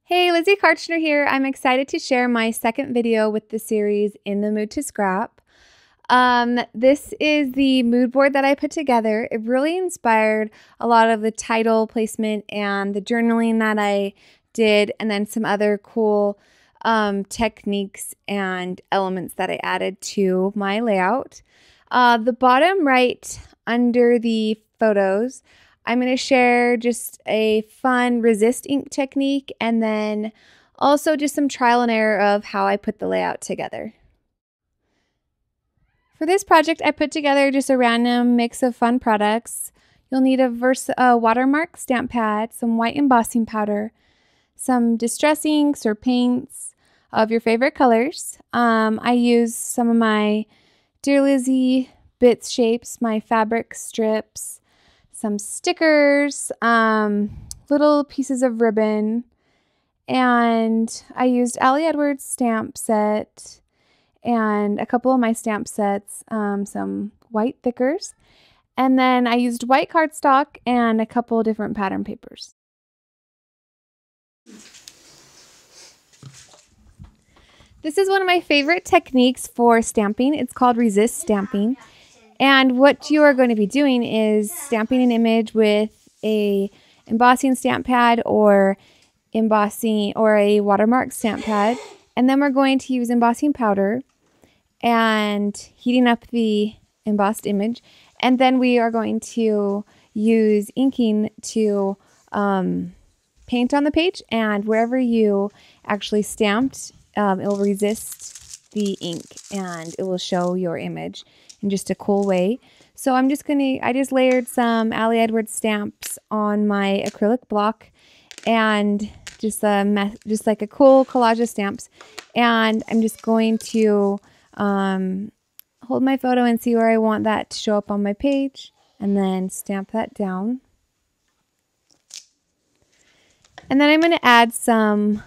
Hey, Lizzie Kartchner here. I'm excited to share my second video with the series In the Mood to Scrap. This is the mood board that I put together. It really inspired a lot of the title placement and the journaling that I did, and then some other cool techniques and elements that I added to my layout. The bottom right under the photos, I'm going to share just a fun resist ink technique and then also just some trial and error of how I put the layout together. For this project, I put together just a random mix of fun products. You'll need a watermark stamp pad, some white embossing powder, some distress inks or paints of your favorite colors. I used some of my Dear Lizzie bits shapes, my fabric strips, some stickers, little pieces of ribbon, and I used Allie Edwards stamp set and a couple of my stamp sets, some white thickers, and then I used white cardstock and a couple of different pattern papers. This is one of my favorite techniques for stamping. It's called resist stamping. And what you are going to be doing is stamping an image with a embossing stamp pad or embossing or a watermark stamp pad. And then we're going to use embossing powder and heating up the embossed image. And then we are going to use inking to paint on the page, and wherever you actually stamped, it will resist the ink and it will show your image in just a cool way. So I just layered some Allie Edwards stamps on my acrylic block and just like a cool collage of stamps. And I'm just going to hold my photo and see where I want that to show up on my page and then stamp that down. And then I'm going to add some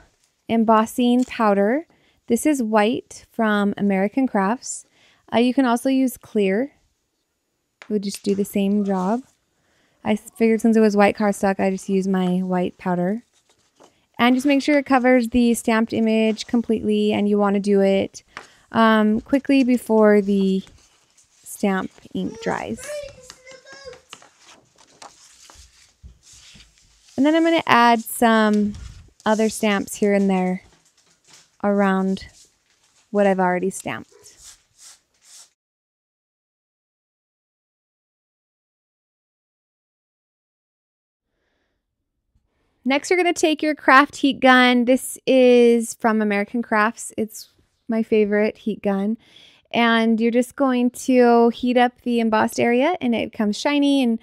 embossing powder. This is white from American Crafts. You can also use clear. It would just do the same job. I figured since it was white cardstock, I just use my white powder. And just make sure it covers the stamped image completely, and you want to do it quickly before the stamp ink dries. And then I'm going to add some other stamps here and there around what I've already stamped. Next, you're going to take your craft heat gun. This is from American Crafts. It's my favorite heat gun. And you're just going to heat up the embossed area, and it becomes shiny and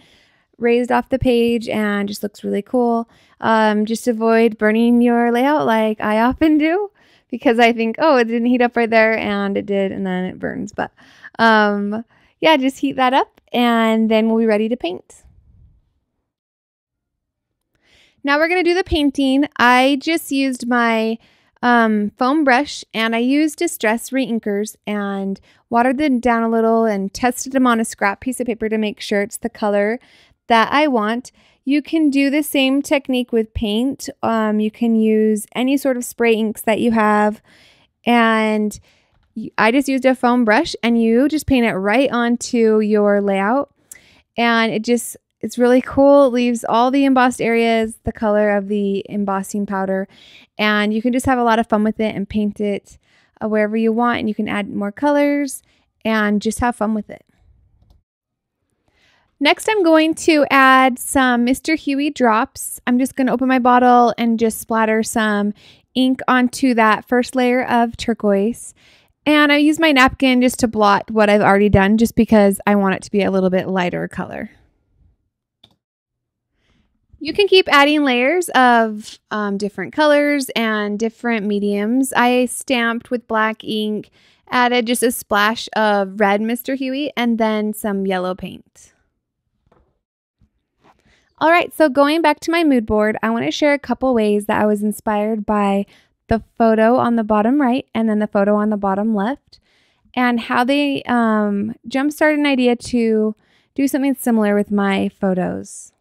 raised off the page and just looks really cool. Just avoid burning your layout like I often do, because I think, oh, it didn't heat up right there, and it did, and then it burns. But yeah, just heat that up, and then we'll be ready to paint. Now we're going to do the painting. I just used my foam brush, and I used Distress reinkers and watered them down a little and tested them on a scrap piece of paper to make sure it's the color that I want. You can do the same technique with paint. You can use any sort of spray inks that you have, and I just used a foam brush, and you just paint it right onto your layout, and it's really cool. It leaves all the embossed areas the color of the embossing powder, and you can just have a lot of fun with it and paint it wherever you want, and you can add more colors and just have fun with it. Next, I'm going to add some Mr. Huey drops. I'm just going to open my bottle and just splatter some ink onto that first layer of turquoise. And I use my napkin just to blot what I've already done, just because I want it to be a little bit lighter color. You can keep adding layers of different colors and different mediums. I stamped with black ink, added just a splash of red Mr. Huey, and then some yellow paint. All right, so going back to my mood board, I want to share a couple ways that I was inspired by the photo on the bottom right and then the photo on the bottom left, and how they jump-started an idea to do something similar with my photos.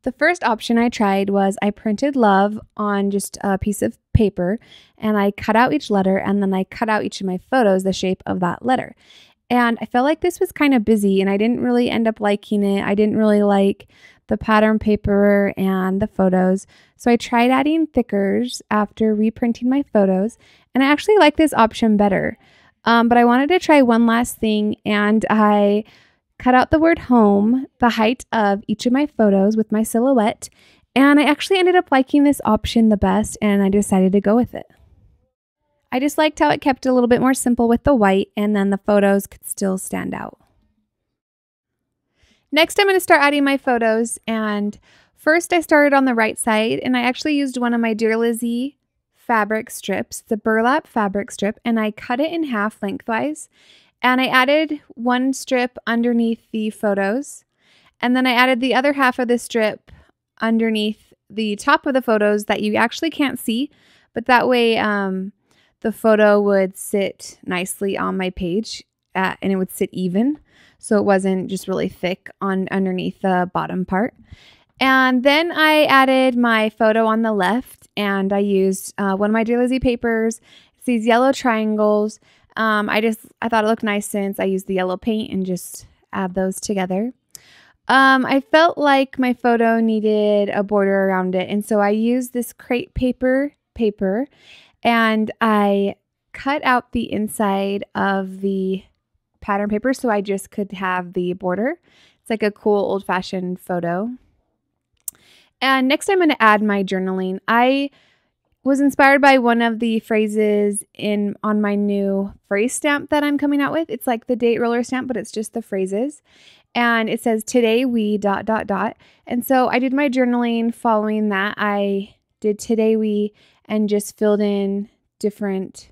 The first option I tried was I printed love on just a piece of paper, and I cut out each letter, and then I cut out each of my photos the shape of that letter. And I felt like this was kind of busy, and I didn't really end up liking it. I didn't really like the pattern paper and the photos. So I tried adding thickers after reprinting my photos, and I actually like this option better. But I wanted to try one last thing, and I cut out the word home, the height of each of my photos with my silhouette, and I actually ended up liking this option the best, and I decided to go with it. I just liked how it kept it a little bit more simple with the white, and then the photos could still stand out. Next, I'm going to start adding my photos, and first I started on the right side, and I actually used one of my Dear Lizzie fabric strips, the burlap fabric strip, and I cut it in half lengthwise. And I added one strip underneath the photos. And then I added the other half of the strip underneath the top of the photos that you actually can't see. But that way the photo would sit nicely on my page and it would sit even. So it wasn't just really thick underneath the bottom part. And then I added my photo on the left, and I used one of my Dear Lizzie papers. It's these yellow triangles. I thought it looked nice since I used the yellow paint and just add those together. I felt like my photo needed a border around it, and so I used this crepe paper and I cut out the inside of the pattern paper so I just could have the border. It's like a cool old-fashioned photo. And next I'm going to add my journaling. I was inspired by one of the phrases on my new phrase stamp that I'm coming out with. It's like the date roller stamp, but it's just the phrases. And it says, today we ... And so I did my journaling following that. I did today we and just filled in different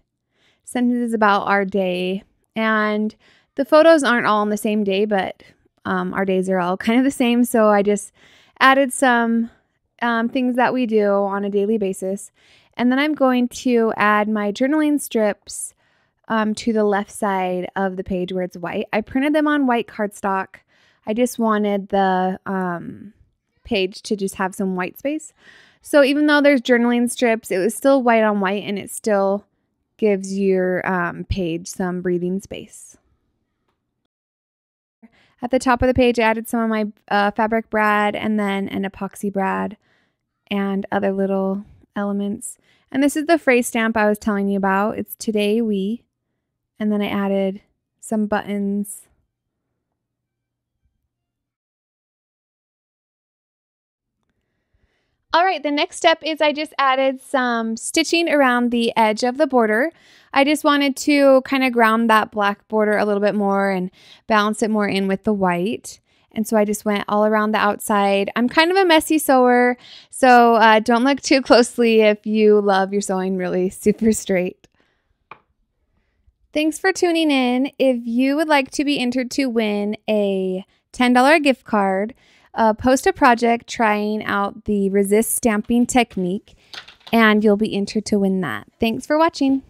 sentences about our day. And the photos aren't all on the same day, but our days are all kind of the same. So I just added some things that we do on a daily basis. And then I'm going to add my journaling strips to the left side of the page where it's white. I printed them on white cardstock. I just wanted the page to just have some white space. So even though there's journaling strips, it was still white on white, and it still gives your page some breathing space. At the top of the page, I added some of my fabric brad and then an epoxy brad and other little elements. And this is the phrase stamp I was telling you about. It's today we, and then I added some buttons. All right, the next step is I just added some stitching around the edge of the border. I just wanted to kind of ground that black border a little bit more and balance it more in with the white. And so I just went all around the outside. I'm kind of a messy sewer, so don't look too closely if you love your sewing really super straight. Thanks for tuning in. If you would like to be entered to win a $10 gift card, post a project trying out the resist stamping technique, and you'll be entered to win that. Thanks for watching.